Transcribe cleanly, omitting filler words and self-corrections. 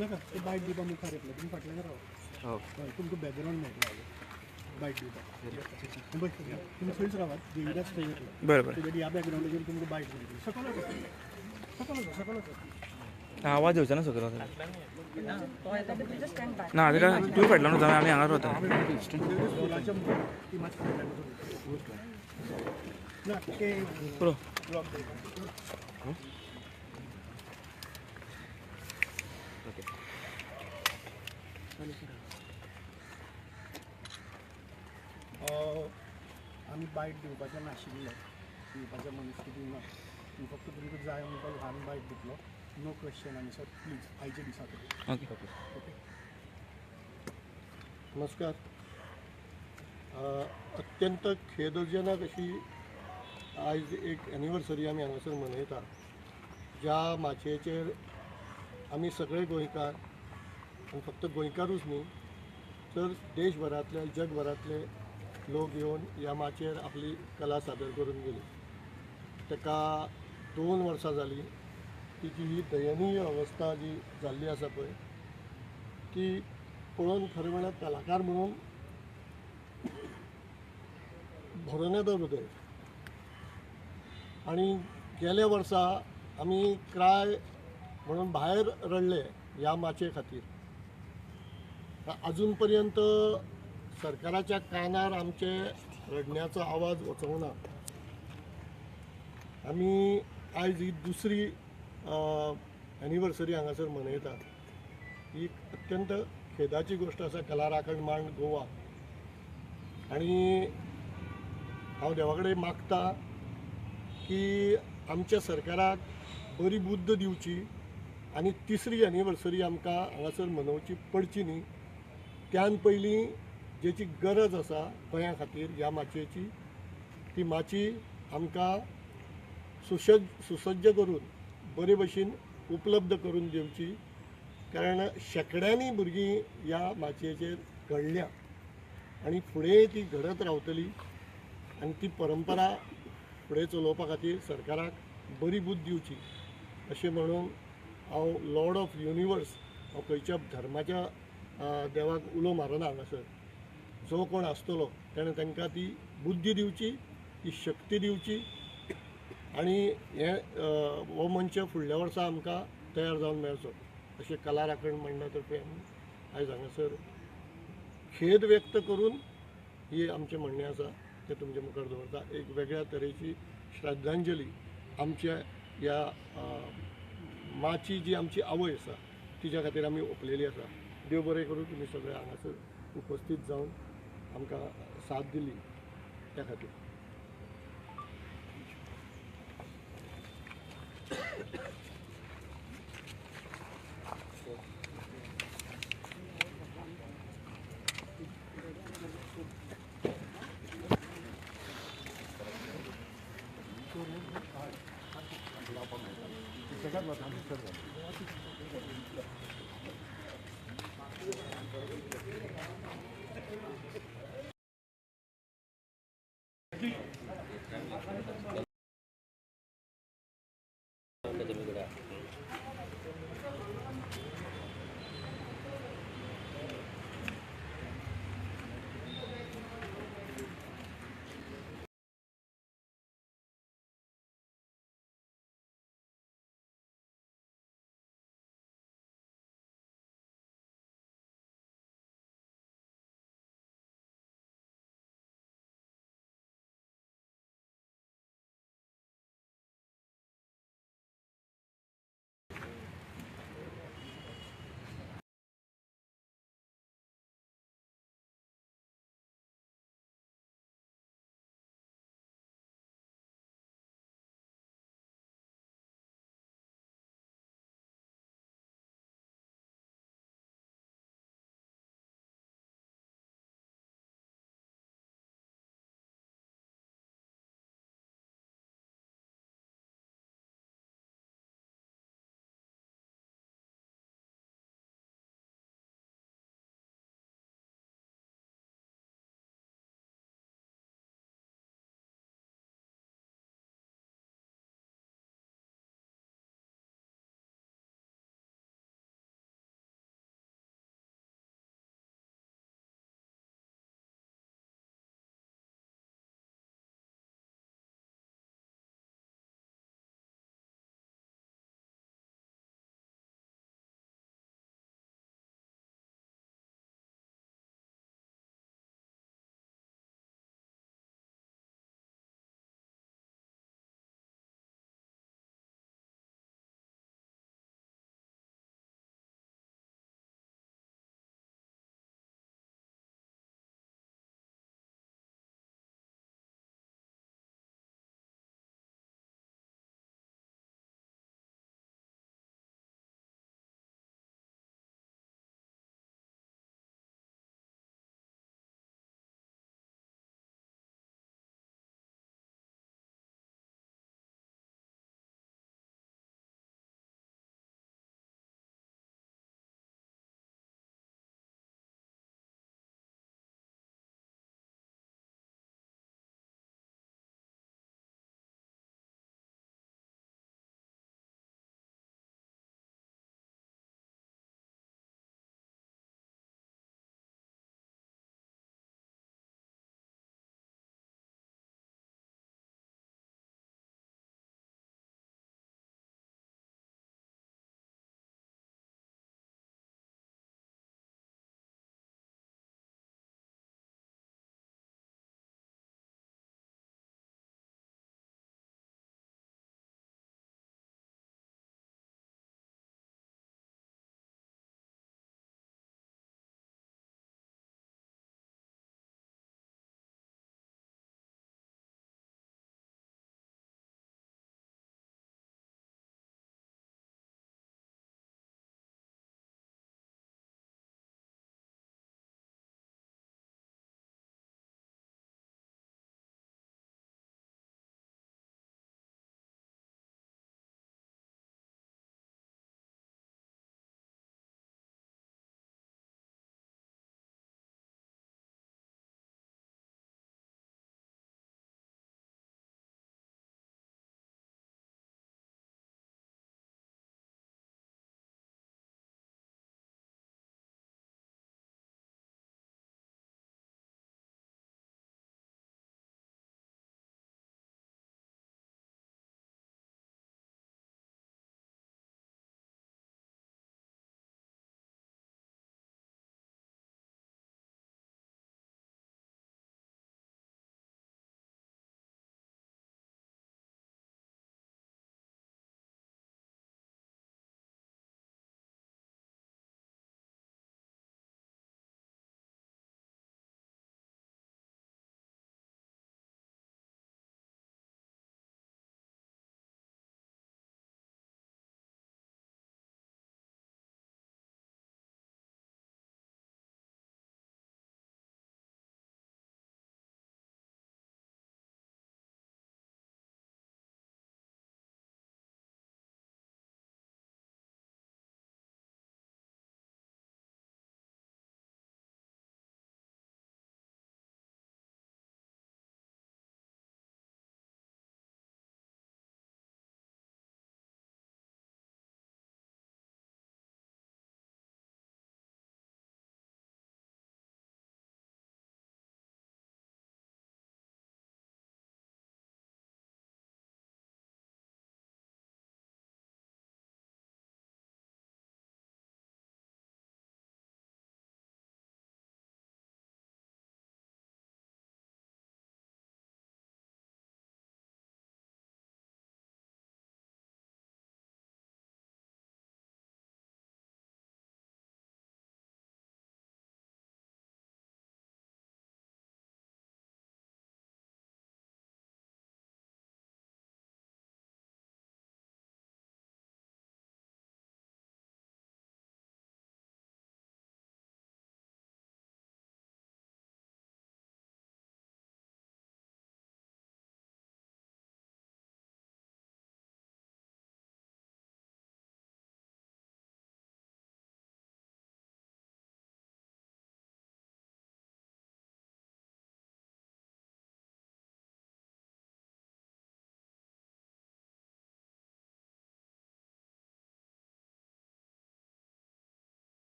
नका ते बायट दिवपा मुखार येतले तुमी फाटल्यान राव हय तुमकां बॅकग्रावंड मेळटलो बायट दिवपाक बस तुमी थंयच रावात देविदास थंय येतलो बरं तेजेर ह्या बॅकग्रावंडाचेर तुमकां बायट मेळटली सकल आवाज येवचो ना सगळो ना तेका तूं फाटलो न्हू आमी हांगा रावता स्कुलाच्या मुखार ती मातशी फाटल्यान ना ते पुरो आमी बायट दिवपाचें नाशिल्ले दिवपाच्या मनस्थितीन ना फक्त तुमकां जाय म्हणटा ल्हान बायट दितलो नो क्वेश्चन आन्सर प्लीज आयच्या दिसा ओके ओके नमस्कार अत्यंत खेदजनक अशी आयज एक एनिवर्सरी आमी हांगासर मनयता ज्या माचयेचेर आमी सगळे गोंयकार आनी फक्त गोंयकारूच न्ही तर देशभरांतले जगभरांतले लोक येवन ह्या माचयेर आपली कला सादर करून गेले ताका 2 वर्सां जालीं तिची ही दयनीय अवस्था जी जाल्ली आसा पळय ती पळोवन खरें म्हळ्यार कलाकार म्हणून भरून येता हृदय आनी गेल्या वर्सा आमी क्राय म्हणून भायर रडले ह्या माचये खातीर अजून पर्यंत सरकाराच्या कानार आमचे रडण्याचो आवाज वचूंक ना आमी आयज ही दुसरी एनिवर्सरी हांगासर मनयता ही अत्यंत खेदाची गोश्ट आसा कला राखण मांड गोवा आनी हांव देवा कडेन मागता की आमच्या सरकाराक बरी बुद्द दिवची आनी तिसरी एनिवर्सरी आमकां हांगासर मनोवची पडची न्ही त्यान पयलीं जेची गरज आसा गोंया खातीर ह्या माचयेची ती माची आमकां सुसज्ज करून बरे भशेन उपलब्ध करून दिवची कारण शेकड्यांनी भुरगीं ह्या माचयेचेर घडल्या आनी फुडें ती घडत रावतली आनी ती परंपरा फुडें चलोवपा खातीर सरकाराक बरी बुद्द दिवची अशें म्हणून हांव लॉर्ड ऑफ युनिवर्स हांव खंयच्या धर्माच्या देवाक उलो मारना हांगासर जो कोण आसतलो ताणें तांकां ती बुद्धी दिवची ती शक्ती दिवची आनी हे हो मंच फुडल्या वर्सा आमकां तयार जावन मेळचो अशें कला राखण मंडळा तर्फे आमी आयज हांगासर खेद व्यक्त करून ही आमचें म्हणणें आसा तें तुमचे मुखार दवरता एक वेगळ्या तरेची श्रद्धांजली आमच्या ह्या माची जी आमची आवय आसा तिच्या खातीर आमी ओंपलेली आसा देव बरें करूं तुमी सगळे हांगासर उपस्थित जावन आमकां साथ दिली त्या खातीर